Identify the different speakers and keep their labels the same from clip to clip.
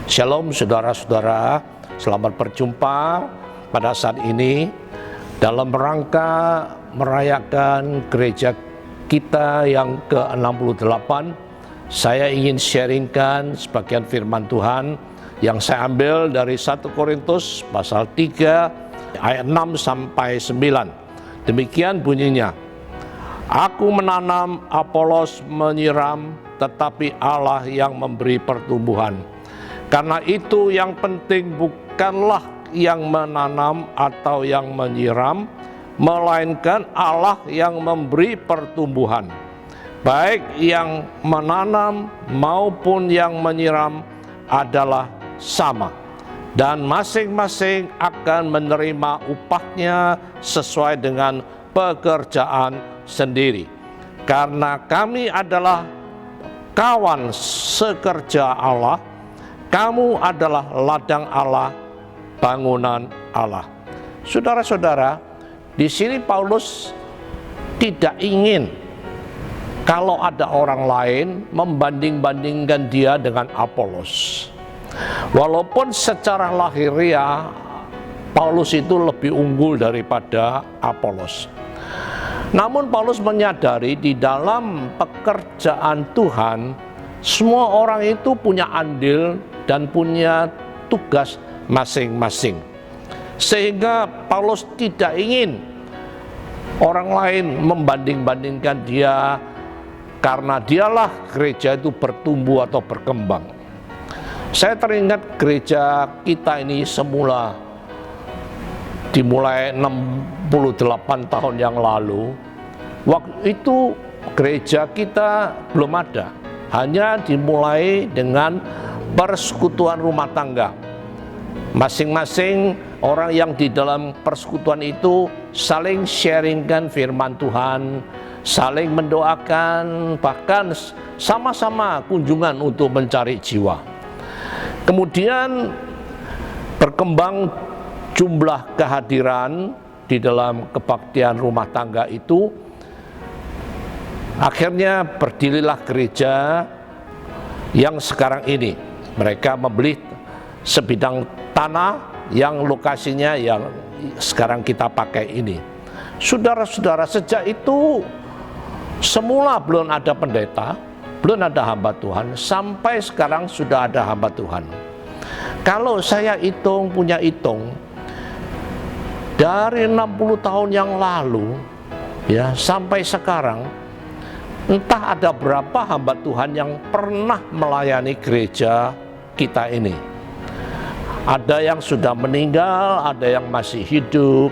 Speaker 1: Shalom saudara-saudara, selamat berjumpa pada saat ini dalam rangka merayakan gereja kita yang ke-68. Saya ingin sharingkan sebagian firman Tuhan yang saya ambil dari 1 Korintus pasal 3 ayat 6 sampai 9. Demikian bunyinya: Aku menanam, Apolos menyiram, tetapi Allah yang memberi pertumbuhan. Karena itu yang penting bukanlah yang menanam atau yang menyiram, melainkan Allah yang memberi pertumbuhan. Baik yang menanam maupun yang menyiram adalah sama, dan masing-masing akan menerima upahnya sesuai dengan pekerjaan sendiri. Karena kami adalah kawan sekerja Allah, kamu adalah ladang Allah, bangunan Allah. Saudara-saudara, di sini Paulus tidak ingin kalau ada orang lain membanding-bandingkan dia dengan Apolos. Walaupun secara lahiriah Paulus itu lebih unggul daripada Apolos. Namun Paulus menyadari di dalam pekerjaan Tuhan, semua orang itu punya andil dan punya tugas masing-masing. Sehingga Paulus tidak ingin orang lain membanding-bandingkan dia karena dialah gereja itu bertumbuh atau berkembang. Saya teringat gereja kita ini semula dimulai 68 tahun yang lalu. Waktu itu gereja kita belum ada, hanya dimulai dengan persekutuan rumah tangga. Masing-masing orang yang di dalam persekutuan itu saling sharingkan firman Tuhan, saling mendoakan, bahkan sama-sama kunjungan untuk mencari jiwa. Kemudian berkembang jumlah kehadiran di dalam kebaktian rumah tangga itu. Akhirnya berdirilah gereja yang sekarang ini. Mereka membeli sebidang tanah yang lokasinya yang sekarang kita pakai ini. Saudara-saudara, sejak itu semula belum ada pendeta, belum ada hamba Tuhan, sampai sekarang sudah ada hamba Tuhan. Kalau saya punya hitung, dari 60 tahun yang lalu ya sampai sekarang, entah ada berapa hamba Tuhan yang pernah melayani gereja kita ini. Ada yang sudah meninggal, ada yang masih hidup.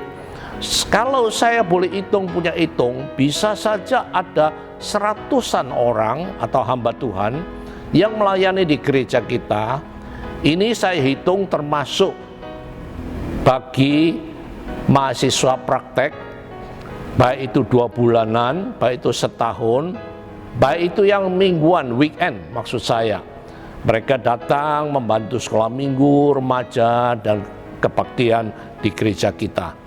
Speaker 1: Kalau saya boleh punya hitung, bisa saja ada seratusan orang atau hamba Tuhan yang melayani di gereja kita. Ini saya hitung termasuk bagi mahasiswa praktek, baik itu 2 bulanan, baik itu setahun, baik itu yang mingguan, weekend maksud saya. Mereka datang membantu sekolah minggu, remaja, dan kebaktian di gereja kita.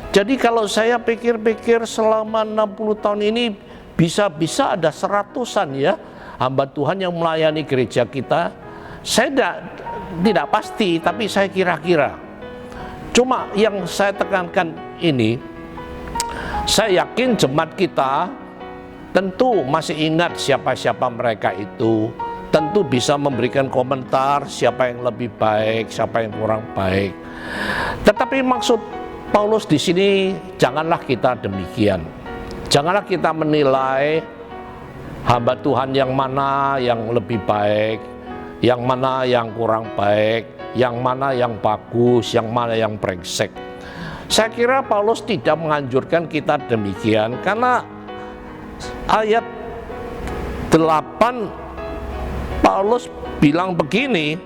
Speaker 1: Jadi kalau saya pikir-pikir selama 60 tahun ini bisa ada seratusan ya hamba Tuhan yang melayani gereja kita. Saya tidak pasti, tapi saya kira-kira. Cuma yang saya tekankan ini, saya yakin jemaat kita tentu masih ingat siapa-siapa mereka itu. Tentu bisa memberikan komentar siapa yang lebih baik, siapa yang kurang baik. Tetapi maksud Paulus di sini, janganlah kita demikian. Janganlah kita menilai hamba Tuhan yang mana yang lebih baik, yang mana yang kurang baik, yang mana yang bagus, yang mana yang brengsek. Saya kira Paulus tidak menganjurkan kita demikian, karena ayat 8 Paulus bilang begini: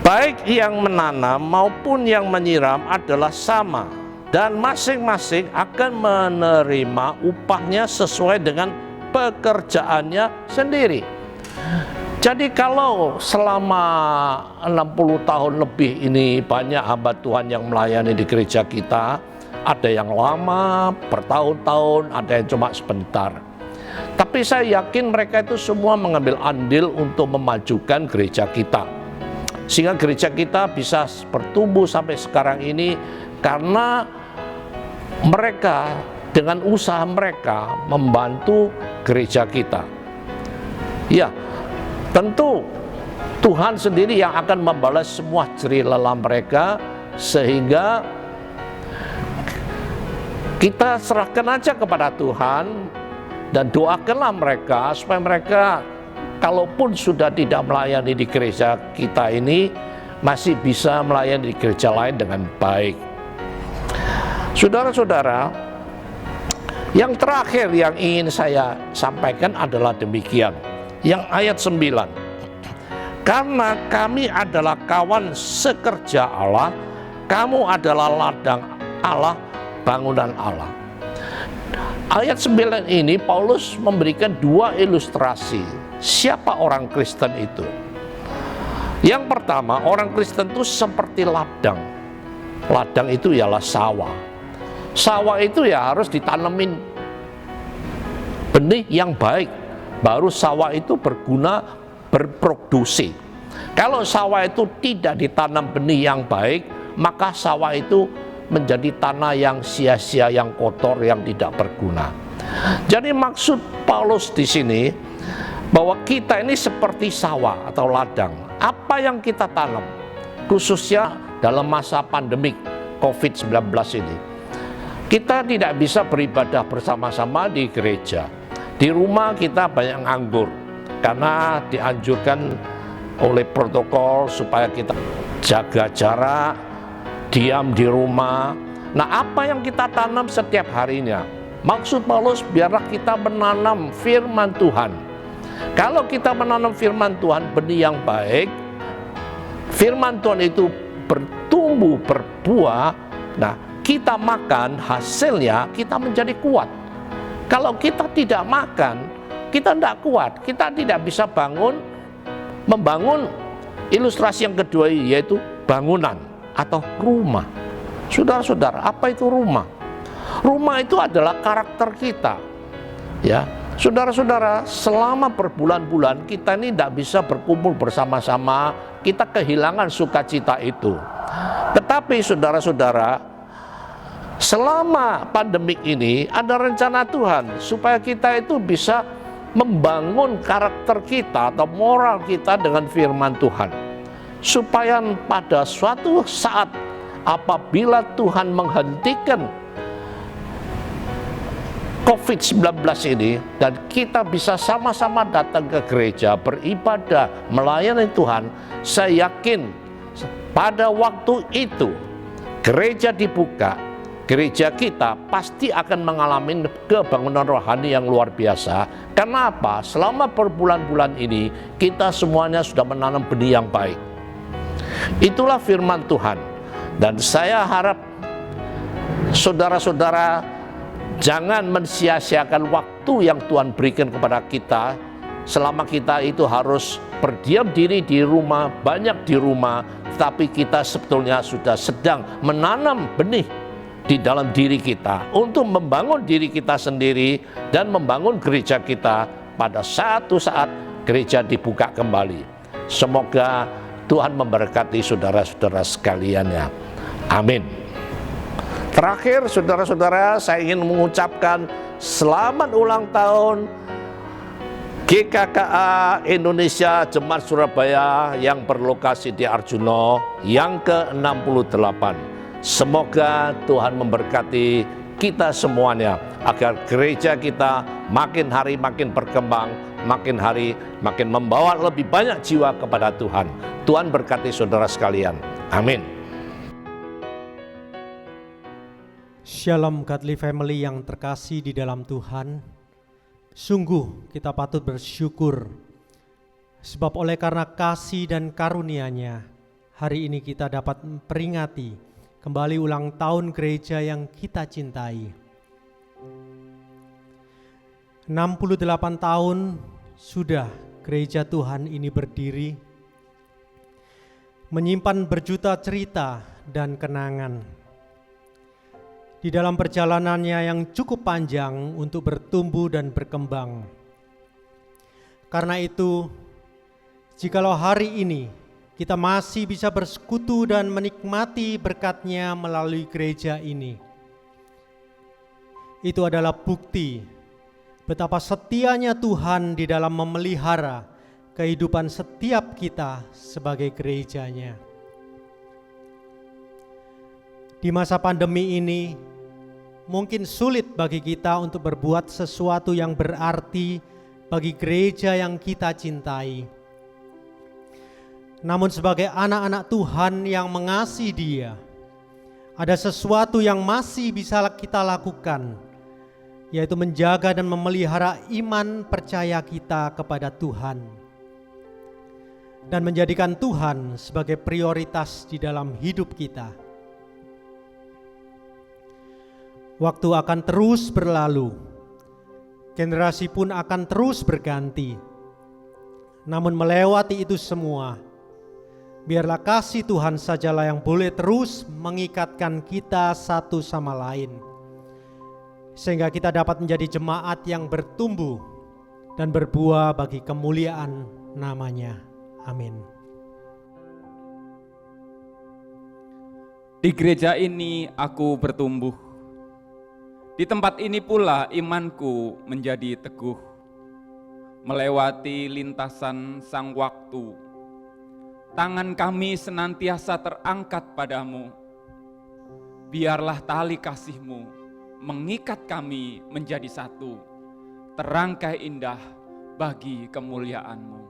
Speaker 1: baik yang menanam maupun yang menyiram adalah sama, dan masing-masing akan menerima upahnya sesuai dengan pekerjaannya sendiri. Jadi kalau selama 60 tahun lebih ini banyak hamba Tuhan yang melayani di gereja kita, ada yang lama, bertahun-tahun, ada yang cuma sebentar. Tapi saya yakin mereka itu semua mengambil andil untuk memajukan gereja kita. Sehingga gereja kita bisa bertumbuh sampai sekarang ini karena mereka dengan usaha mereka membantu gereja kita. Ya, tentu Tuhan sendiri yang akan membalas semua jerih lelah mereka, sehingga kita serahkan aja kepada Tuhan dan doakanlah mereka supaya mereka kalaupun sudah tidak melayani di gereja kita ini, masih bisa melayani di gereja lain dengan baik. Saudara-saudara, yang terakhir yang ingin saya sampaikan adalah demikian. Yang ayat 9. Karena kami adalah kawan sekerja Allah, kamu adalah ladang Allah, bangunan Allah. Ayat 9 ini Paulus memberikan dua ilustrasi siapa orang Kristen itu. Yang pertama, orang Kristen itu seperti ladang. Ladang itu ialah sawah. Sawah itu ya harus ditanemin benih yang baik, baru sawah itu berguna, berproduksi. Kalau sawah itu tidak ditanam benih yang baik, maka sawah itu menjadi tanah yang sia-sia, yang kotor, yang tidak berguna. Jadi maksud Paulus di sini bahwa kita ini seperti sawah atau ladang. Apa yang kita tanam, khususnya dalam masa pandemik COVID-19 ini, kita tidak bisa beribadah bersama-sama di gereja. Di rumah kita banyak nganggur karena dianjurkan oleh protokol supaya kita jaga jarak, diam di rumah. Nah, apa yang kita tanam setiap harinya? Maksud Paulus, biarlah kita menanam firman Tuhan. Kalau kita menanam firman Tuhan, benih yang baik, firman Tuhan itu bertumbuh, berbuah. Nah, kita makan, hasilnya kita menjadi kuat. Kalau kita tidak makan, kita tidak kuat, kita tidak bisa membangun ilustrasi yang kedua, yaitu bangunan atau rumah. Saudara-saudara, apa itu rumah? Rumah itu adalah karakter kita. Ya, saudara-saudara, selama berbulan-bulan kita ini tidak bisa berkumpul bersama-sama, kita kehilangan sukacita itu. Tetapi saudara-saudara, selama pandemik ini ada rencana Tuhan supaya kita itu bisa membangun karakter kita atau moral kita dengan firman Tuhan, supaya pada suatu saat apabila Tuhan menghentikan COVID-19 ini dan kita bisa sama-sama datang ke gereja, beribadah, melayani Tuhan, saya yakin pada waktu itu gereja dibuka, gereja kita pasti akan mengalami kebangunan rohani yang luar biasa. Karena apa? Selama berbulan-bulan ini kita semuanya sudah menanam benih yang baik. Itulah firman Tuhan. Dan saya harap saudara-saudara jangan mensia-siakan waktu yang Tuhan berikan kepada kita. Selama kita itu harus berdiam diri di rumah, banyak di rumah, tapi kita sebetulnya sudah sedang menanam benih di dalam diri kita untuk membangun diri kita sendiri dan membangun gereja kita pada satu saat gereja dibuka kembali. Semoga Tuhan memberkati saudara-saudara sekaliannya. Amin. Terakhir, saudara-saudara, saya ingin mengucapkan selamat ulang tahun GKKA Indonesia Jemaat Surabaya yang berlokasi di Arjuna yang ke-68. Semoga Tuhan memberkati kita semuanya agar gereja kita makin hari makin berkembang, makin hari makin membawa lebih banyak jiwa kepada Tuhan. Tuhan berkati saudara sekalian. Amin.
Speaker 2: Shalom Godly Family yang terkasih di dalam Tuhan. Sungguh kita patut bersyukur sebab oleh karena kasih dan karunia-Nya hari ini kita dapat memperingati kembali ulang tahun gereja yang kita cintai. 68 tahun sudah gereja Tuhan ini berdiri, menyimpan berjuta cerita dan kenangan. Di dalam perjalanannya yang cukup panjang untuk bertumbuh dan berkembang. Karena itu, jikalau hari ini kita masih bisa bersekutu dan menikmati berkat-Nya melalui gereja ini. Itu adalah bukti betapa setianya Tuhan di dalam memelihara kehidupan setiap kita sebagai gereja-Nya. Di masa pandemi ini, mungkin sulit bagi kita untuk berbuat sesuatu yang berarti bagi gereja yang kita cintai. Namun sebagai anak-anak Tuhan yang mengasihi Dia, ada sesuatu yang masih bisa kita lakukan, yaitu menjaga dan memelihara iman percaya kita kepada Tuhan, dan menjadikan Tuhan sebagai prioritas di dalam hidup kita. Waktu akan terus berlalu, generasi pun akan terus berganti. Namun melewati itu semua, biarlah kasih Tuhan sajalah yang boleh terus mengikatkan kita satu sama lain, sehingga kita dapat menjadi jemaat yang bertumbuh dan berbuah bagi kemuliaan nama-Nya. Amin.
Speaker 3: Di gereja ini aku bertumbuh. Di tempat ini pula imanku menjadi teguh. Melewati lintasan sang waktu, tangan kami senantiasa terangkat padamu. Biarlah tali kasih-Mu mengikat kami menjadi satu, terangkai indah bagi kemuliaan-Mu.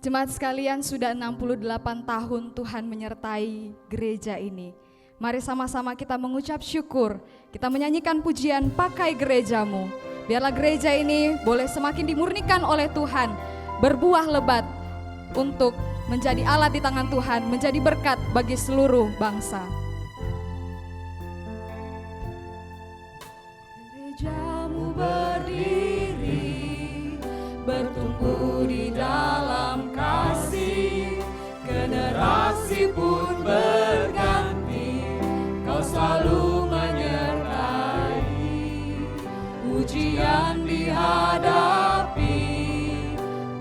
Speaker 4: Jemaat sekalian, sudah 68 tahun Tuhan menyertai gereja ini. Mari sama-sama kita mengucap syukur, kita menyanyikan pujian pakai gereja-Mu. Biarlah gereja ini boleh semakin dimurnikan oleh Tuhan, berbuah lebat untuk menjadi alat di tangan Tuhan, menjadi berkat bagi seluruh bangsa. Gereja-Mu berdiri, bertumbuh di dalam kasih, generasi pun berganti, Kau selalu menyertai. Ujian dihadapi,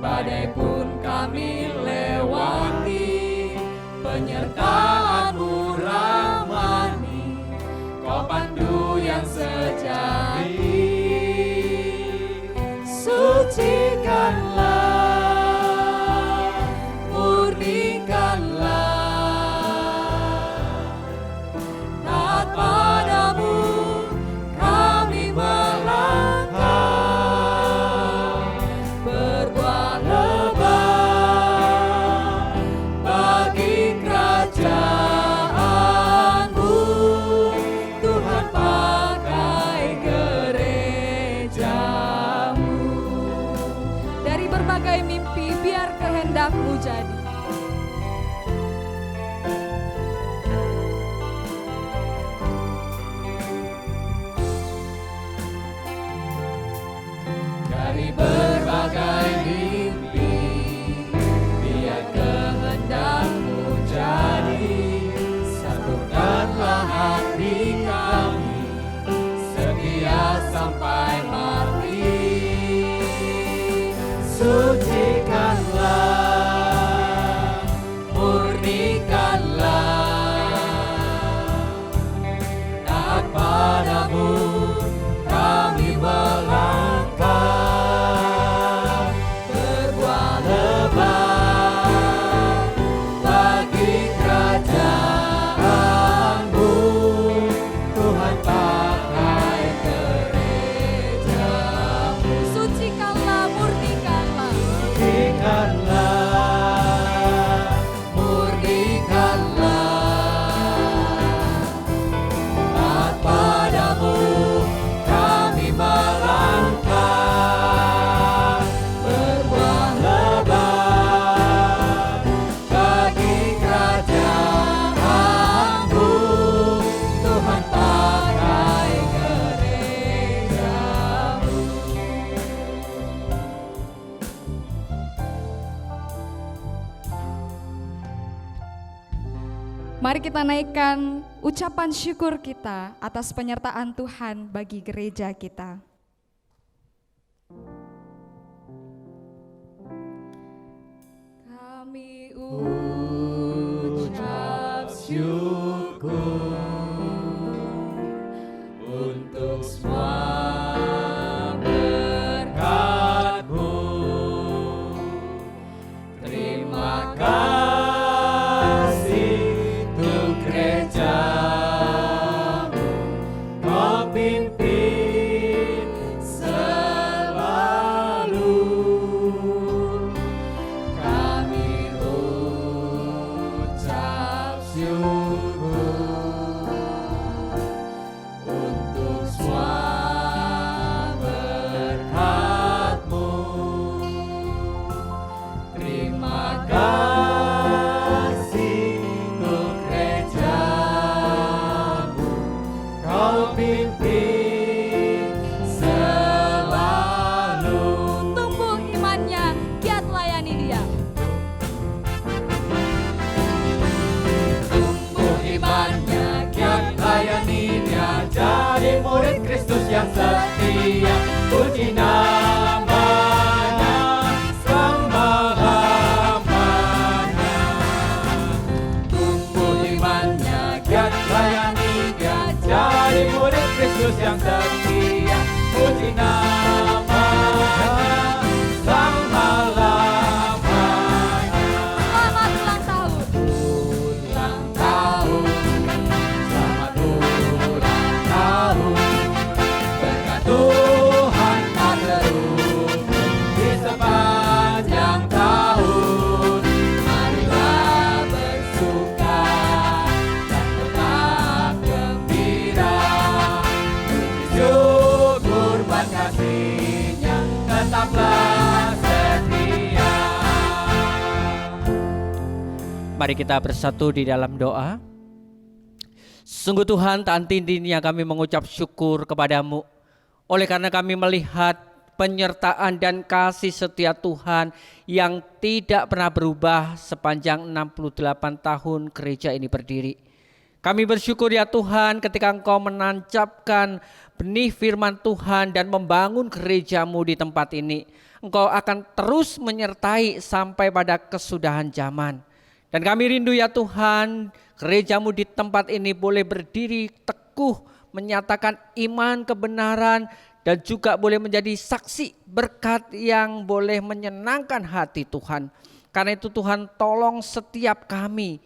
Speaker 4: badai pun kami lewati, penyertaan-Mu rahmani, Kau pandu yang sejati. Sucikanlah, murnikanlah, taat padamu kami melangkah, berbuah lebat bagi kerajaan-Mu. Tuhan pakai gereja-Mu. Dari berbagai mimpi biar kehendak-Mu jadi. Dari berbagai mimpi biar kehendak-Mu jadi. Satukanlah hati kami, setia sampai mati. Sucikanlah, murnikanlah, taat padamu kami melangkah, berbuah lebat bagi kerajaan-Mu. Tuhan pakai gereja-Mu. Sucikanlah, murnikanlah, taat padamu kami melangkah, berbuah lebat bagi kerajaan-Mu. Tuhan pakai gereja-Mu. Mari kita naikkan ucapan syukur kita atas penyertaan Tuhan bagi gereja kita. Kami
Speaker 5: ucap syukur untuk semua berkat-Mu. Terima kasih untuk gereja-Mu, Kau pimpin selalu. Kami ucap syukur untuk semua berkat-Mu. Terima kasih untuk gereja-Mu, Kau pimpin selalu.
Speaker 4: Tumbuh imannya, giat layani Dia.
Speaker 5: Tumbuh imannya, giat layani Dia, jadi murid Kristus yang setia. Puji namanya selama-lamanya. Tumbuh imannya, giat layani Dia, jadi murid Kristus yang setia. Puji namanya selama-lamanya.
Speaker 4: Selamat ulang tahun.
Speaker 5: Ulang tahun, selamat ulang tahun. Berkat Tuhan tak terurung di sepanjang tahun. Marilah bersuka dan tetap gembira. Puji syukur buat kasih-Nya, tetaplah setia.
Speaker 6: Mari kita bersatu di dalam doa. Sungguh Tuhan, tak henti-hentinya kami mengucap syukur kepadamu. Oleh karena kami melihat penyertaan dan kasih setia Tuhan yang tidak pernah berubah sepanjang 68 tahun gereja ini berdiri. Kami bersyukur ya Tuhan ketika Engkau menancapkan benih firman Tuhan dan membangun gereja-Mu di tempat ini. Engkau akan terus menyertai sampai pada kesudahan zaman. Dan kami rindu ya Tuhan, gereja-Mu di tempat ini boleh berdiri teguh, menyatakan iman kebenaran, dan juga boleh menjadi saksi berkat yang boleh menyenangkan hati Tuhan. Karena itu Tuhan, tolong setiap kami,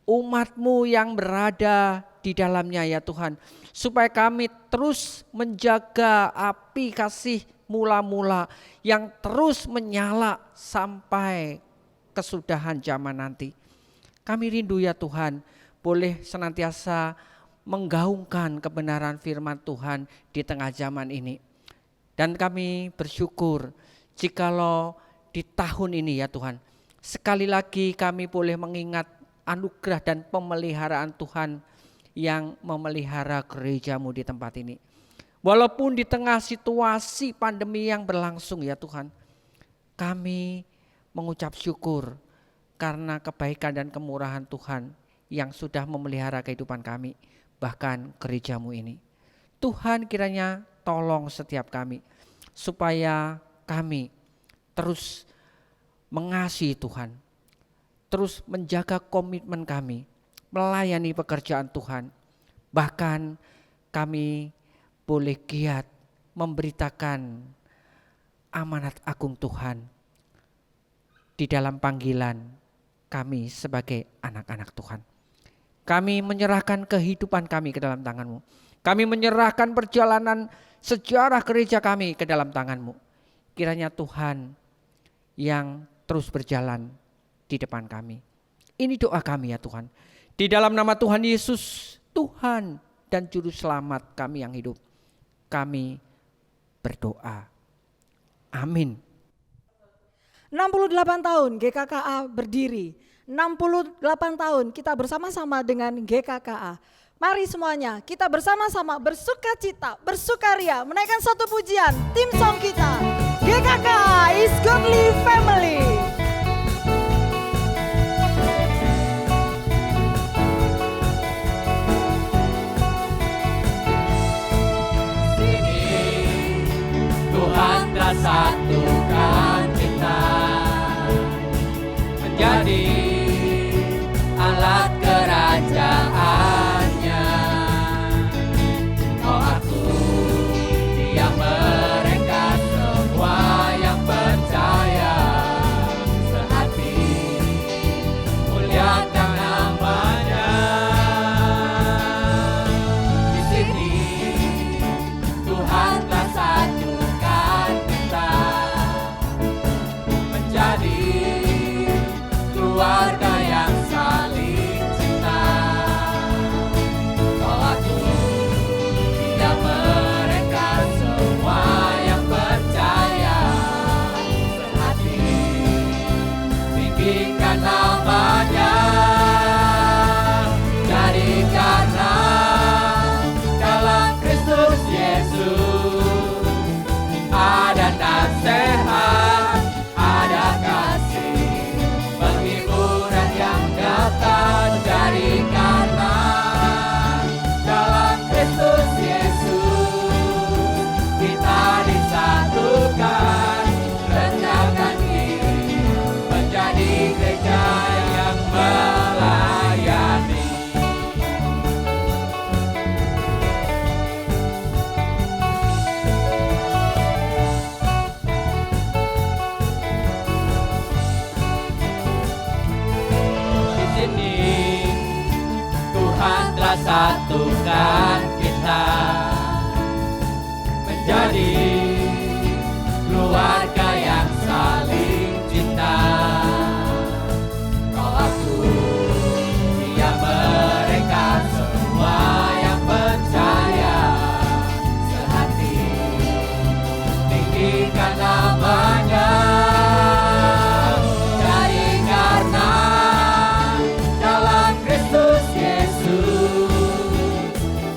Speaker 6: umat-Mu yang berada di dalamnya ya Tuhan, supaya kami terus menjaga api kasih mula-mula yang terus menyala sampai kesudahan zaman nanti. Kami rindu ya Tuhan, boleh senantiasa menggaungkan kebenaran firman Tuhan di tengah zaman ini. Dan kami bersyukur jikalau di tahun ini ya Tuhan, sekali lagi kami boleh mengingat anugerah dan pemeliharaan Tuhan yang memelihara gereja-Mu di tempat ini. Walaupun di tengah situasi pandemi yang berlangsung ya Tuhan, kami mengucap syukur karena kebaikan dan kemurahan Tuhan yang sudah memelihara kehidupan kami, bahkan gereja-Mu ini. Tuhan kiranya tolong setiap kami, supaya kami terus mengasihi Tuhan, terus menjaga komitmen kami, melayani pekerjaan Tuhan. Bahkan kami boleh giat memberitakan amanat agung Tuhan di dalam panggilan kami sebagai anak-anak Tuhan. Kami menyerahkan kehidupan kami ke dalam tangan-Mu. Kami menyerahkan perjalanan sejarah gereja kami ke dalam tangan-Mu. Kiranya Tuhan yang terus berjalan di depan kami. Ini doa kami ya Tuhan. Di dalam nama Tuhan Yesus, Tuhan dan Juru Selamat kami yang hidup, kami berdoa. Amin.
Speaker 7: 68 tahun GKKA berdiri, 68 tahun kita bersama-sama dengan GKKA. Mari semuanya kita bersama-sama bersukacita, bersukaria, menaikkan satu pujian tim song kita. GKKA is Godly Family.
Speaker 5: Tuhan telah satukan kita menjadi satukan kita menjadi keluarga yang saling cinta. Kau aku, dia mereka semua yang percaya sehati, tinggikan namanya. Jadi karena dalam Kristus Yesus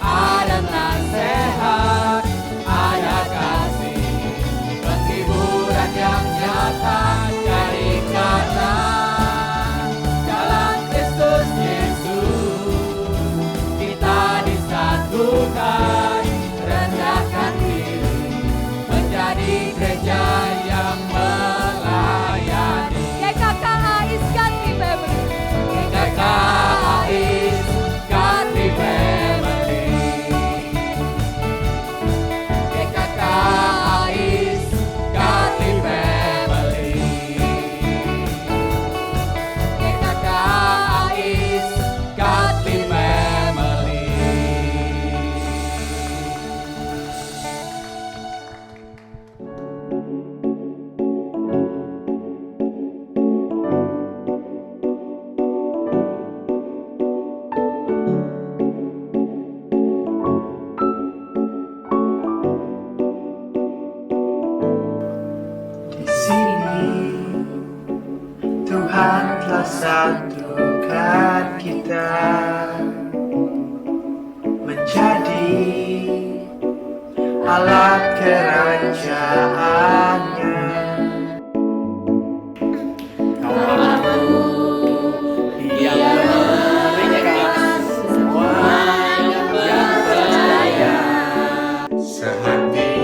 Speaker 5: ada nasihat, ada kasih, penghiburan yang nyata. Jadi karena dalam Kristus Yesus kita disatukan, rendahkan diri menjadi gereja yang melayani.
Speaker 4: GKKAIS Godly Family.
Speaker 5: GKKAIS Godly Family. GKKAIS Godly Family. GKKAIS Godly Family.
Speaker 8: Di sini Tuhan telah satukan kita menjadi alat kerajaannya. Dia mereka semua yang percaya sehati,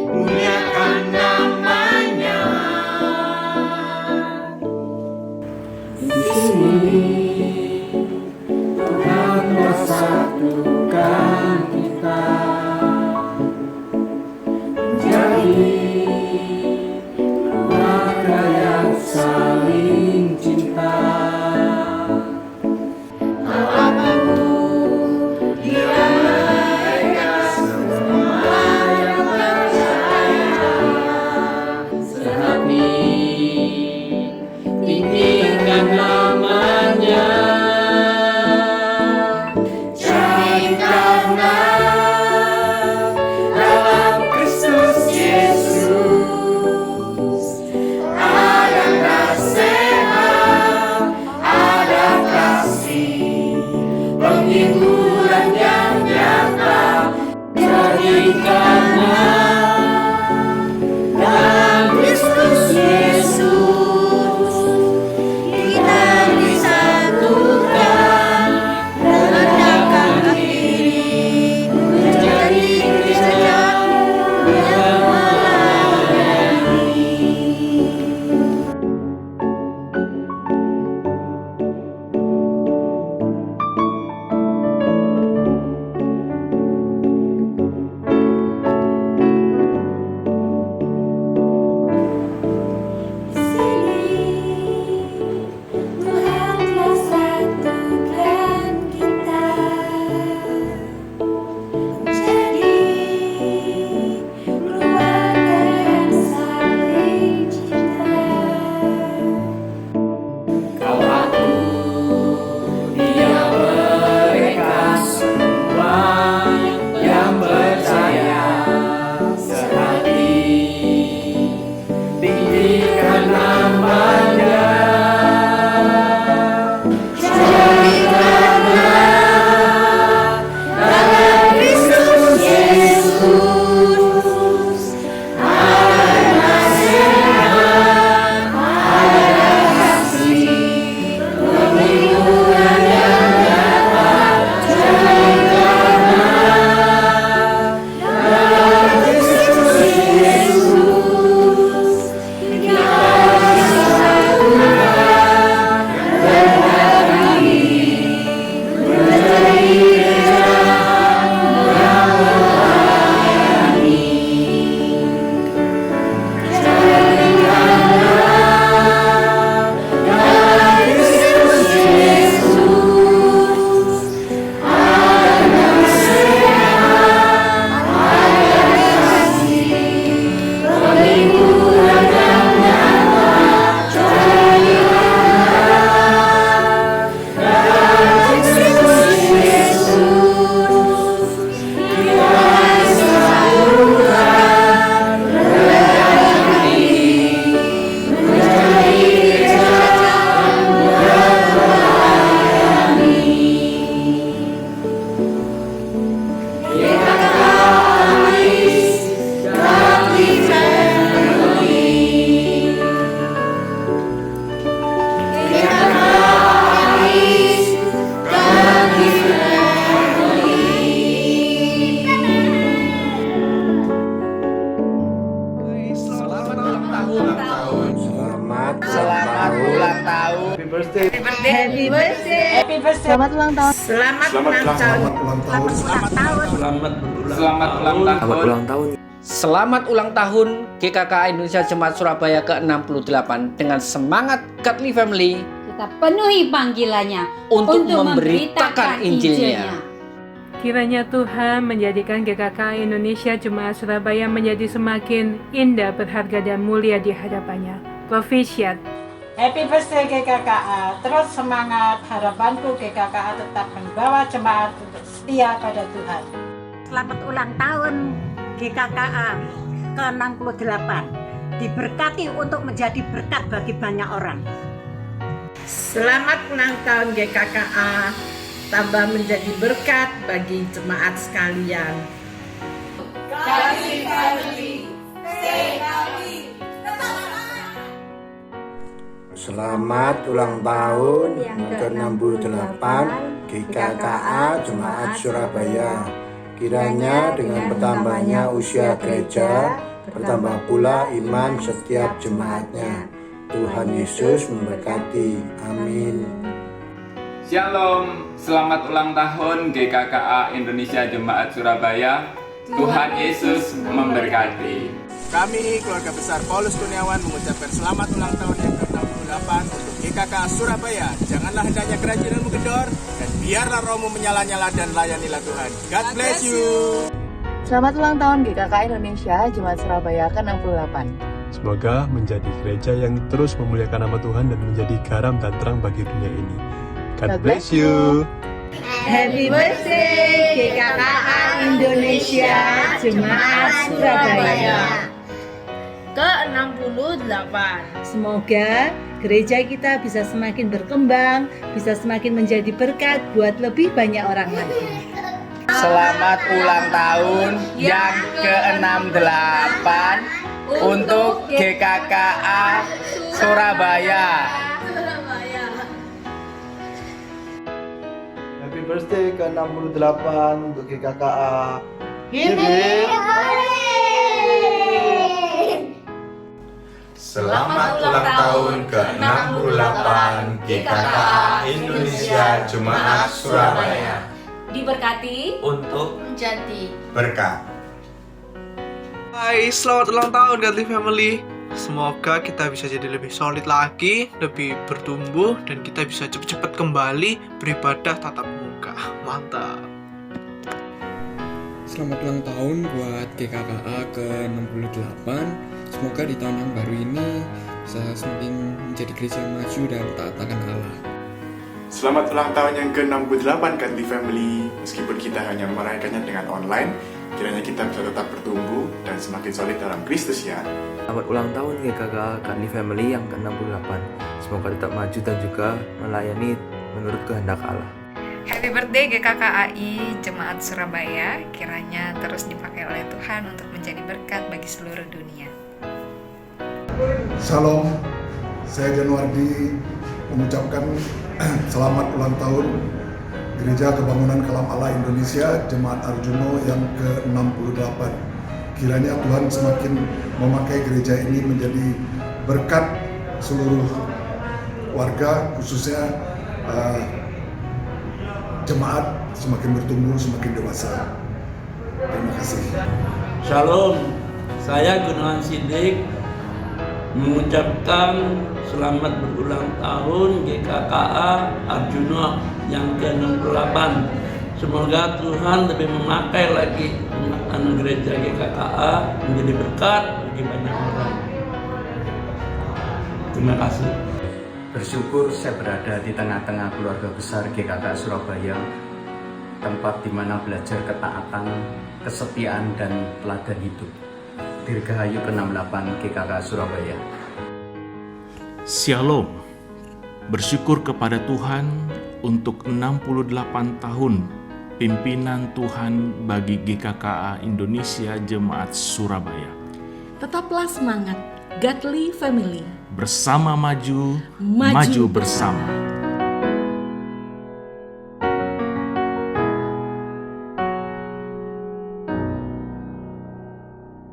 Speaker 8: muliakan namanya. Di sini Tuhan telah satukan kita menjadi keluarga yang saling cinta. Dia mereka semua yang percaya sehati, tinggikan namanya. Jadi karena dalam Kristus Yesus ada nasihat, ada kasih, penghiburan yang nyata. Jadi karena dalam Kristus Yesus kita disatukan, rendahkan diri menjadi gereja yang melayani. Selamat ulang tahun.
Speaker 9: Selamat ulang tahun.
Speaker 3: Selamat ulang tahun.
Speaker 6: Selamat ulang tahun GKKA Indonesia Jemaat Surabaya ke-68 dengan semangat Godly Family
Speaker 10: Kita penuhi panggilannya
Speaker 6: untuk memberitakan Injilnya.
Speaker 11: Kiranya Tuhan menjadikan GKKA Indonesia Jemaat Surabaya menjadi semakin indah, berharga dan mulia di hadapannya. Profisiat.
Speaker 9: Happy birthday GKKA. Terus semangat. Harapanku GKKA tetap membawa jemaat untuk setia pada Tuhan.
Speaker 10: Selamat ulang tahun GKKA ke-68. Diberkati untuk menjadi berkat bagi banyak orang.
Speaker 9: Selamat ulang tahun GKKA. Tambah menjadi berkat bagi jemaat sekalian.
Speaker 8: Godly Family, stay healthy.
Speaker 12: Selamat ulang tahun yang ke-68 GKKA Jemaat Surabaya. Kiranya dengan bertambahnya usia gereja, bertambah pula iman setiap jemaatnya. Tuhan Yesus memberkati. Amin.
Speaker 3: Shalom, selamat ulang tahun GKKA Indonesia Jemaat Surabaya. Tuhan Yesus memberkati.
Speaker 13: Kami, keluarga besar Paulus Kurniawan, mengucapkan selamat ulang tahun yang ke-68 untuk GKKA Surabaya. Janganlah hendaknya kerajinanmu kendor, dan biarlah rohmu menyala-nyala dan layanilah Tuhan. God bless you.
Speaker 14: Selamat ulang tahun GKKA Indonesia Jemaat Surabaya ke-68.
Speaker 15: Semoga menjadi gereja yang terus memuliakan nama Tuhan dan menjadi garam dan terang bagi dunia ini. God bless you.
Speaker 8: Happy birthday GKKA Indonesia Jemaat Surabaya ke-68.
Speaker 7: Semoga gereja kita bisa semakin berkembang, bisa semakin menjadi berkat buat lebih banyak orang lagi.
Speaker 16: Selamat ulang tahun yang ke-68 untuk GKKA Surabaya.
Speaker 17: Happy birthday ke-68 untuk GKKA.
Speaker 18: Selamat ulang tahun ke-68 GKKA Indonesia Jemaat Surabaya.
Speaker 10: Diberkati
Speaker 18: Untuk
Speaker 10: menjadi
Speaker 18: berkat.
Speaker 19: Hai, selamat ulang tahun Godly Family. Semoga kita bisa jadi lebih solid lagi, lebih bertumbuh, dan kita bisa cepat-cepat kembali beribadah tatap muka. Mantap.
Speaker 20: Selamat ulang tahun buat GKKA ke-68. Semoga di tahun yang baru ini bisa semakin menjadi gereja yang maju dan taat akan Allah.
Speaker 21: Selamat ulang tahun yang ke-68 Godly Family. Meskipun kita hanya merayakannya dengan online, kiranya kita bisa tetap bertumbuh dan semakin solid dalam Kristus ya.
Speaker 22: Selamat ulang tahun GKKA Godly Family yang ke-68. Semoga tetap maju dan juga melayani menurut kehendak Allah.
Speaker 23: Happy birthday GKKAI Jemaat Surabaya. Kiranya terus dipakai oleh Tuhan untuk menjadi berkat bagi seluruh dunia.
Speaker 24: Shalom, saya Januardi mengucapkan selamat ulang tahun Gereja Kebangunan Kalam Allah Indonesia Jemaat Arjuno yang ke-68. Kiranya Tuhan semakin memakai gereja ini menjadi berkat seluruh warga, khususnya jemaat semakin bertumbuh, semakin dewasa. Terima kasih.
Speaker 25: Shalom, saya Gunawan Sidik mengucapkan selamat berulang tahun GKKA Arjuno yang ke-68. Semoga Tuhan lebih memakai lagi gereja GKKA menjadi berkat bagi banyak orang. Terima kasih.
Speaker 26: Bersyukur saya berada di tengah-tengah keluarga besar GKKA Surabaya, tempat di mana belajar ketaatan, kesetiaan, dan teladan hidup. Dirgahayu ke-68 GKKA Surabaya.
Speaker 27: Shalom. Bersyukur kepada Tuhan untuk 68 tahun pimpinan Tuhan bagi GKKA Indonesia Jemaat Surabaya.
Speaker 28: Tetaplah semangat, Godly Family.
Speaker 27: Bersama maju, maju bersama.